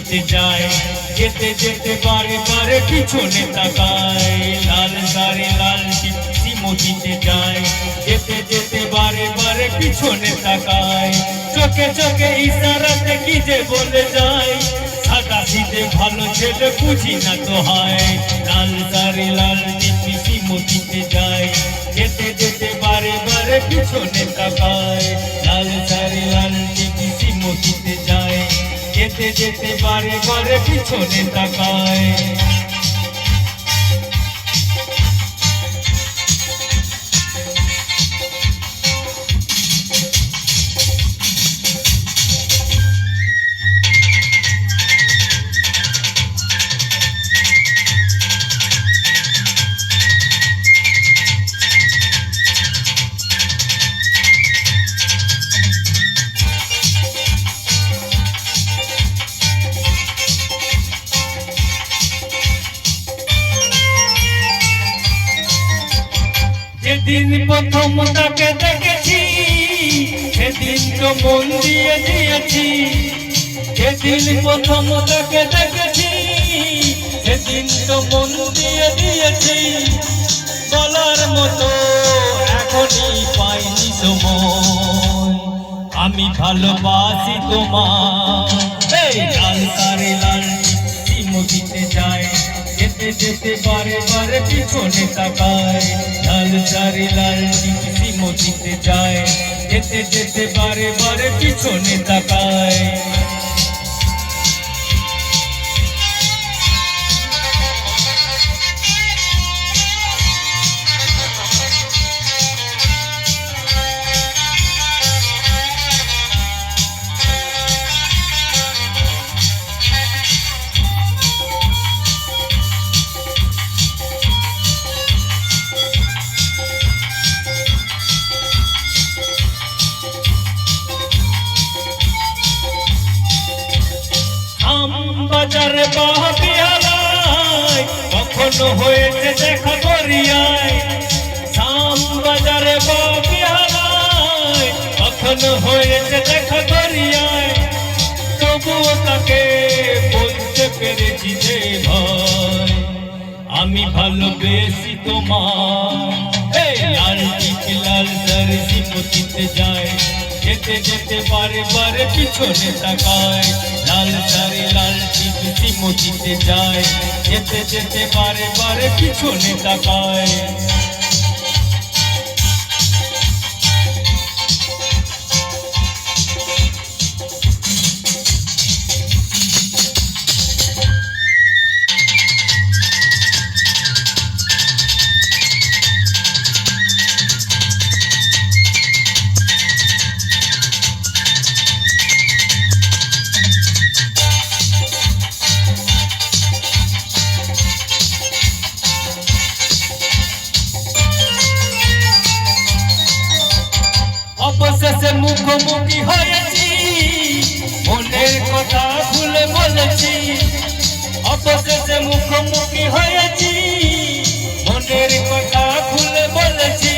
মতিতে যায়, যেতে যেতে বারে বারে পিছনে তাকায়। লাল সারি লাল টিপসি মতিতে যায়, যেতে যেতে বারে বারে পিছনে তাকায়। চোখে চোখে ইশারাতে কি যে বলে যায়, সাদা সিধে ভালো ছেলে বুঝি না তো হয়। লাল সারি লাল টিপসি মতিতে যায়, যেতে যেতে বারে বারে পিছনে তাকায়। লাল সারি লাল টিপসি মতিতে যায়, যেতে যেতে বারে বারে পিছনে তাকায়। যেদিন প্রথম তাকে দেখেছি, সেদিন তো মন দিয়ে দিয়েছি। যেদিন প্রথম তাকে দেখেছি, সেদিন তো মন দিয়ে দিয়েছি। বলার মতো এখনই পাইনি সময়, আমি ভালোবাসি তোমায়। লাল সারি লাল টিপসি মতিতে যায়, যেতে যেতে বারে বারে পিছনে তাকায়। লাল সারি লাল টিপসি মতিতে যায়, যেতে যেতে বারে বারে পিছনে তাকায়। বাজারে বাহাবিয়ালায় কখনো হয়েছে দেখা করিয়ায়। শাম বাজারে বাহাবিয়ালায় কখনো হয়েছে দেখা করিয়ায়। তবুও তাকে বলতে পেরেছি যে ভয়, আমি ভালোবেসি তোমায়। লাল টিপি লাল সারি মতিতে যায়, যেতে যেতে বারে বারে পিছনে তাকায়। লাল সারি লাল টিপসি মতিতে যায়, যেতে যেতে বারে বারে পিছনে তাকায়। অবশেষে মুখোমুখি হয়েছি, মনের কথা খুলে বলেছি। অবশেষে মুখোমুখি হয়েছি, মনের কথা খুলে বলেছি।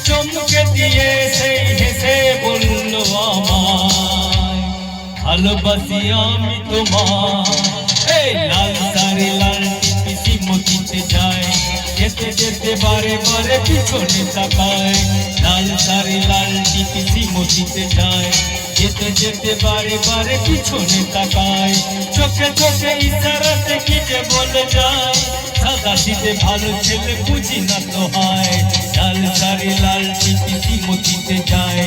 চমকে দিয়ে সেই হেসে বলল আমায়, ভালোবাসি আমি তোমায়। লাল সারি লাল টিপসি মতিতে যায়, যেতে যেতে বারে বারে পিছনে তাকায়। লাল সারি লাল টিপসি মতিতে যায়, যেতে যেতে বারে বারে পিছনে তাকায়। চোখে চোখে ইশারাতে কি যে বলে যায়, সাদা সিধে ভালো ছেলে বুঝি না তো হয়। লাল সারি লাল টিপসি মতিতে যায়,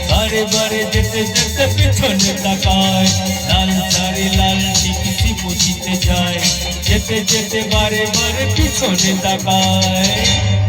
বারে বারে যেতে যেতে পিছনে তাকায়। লাল সারি লাল টিপসি মতিতে যায়, যেতে যেতে বারে বারে পিছনে তাকায়।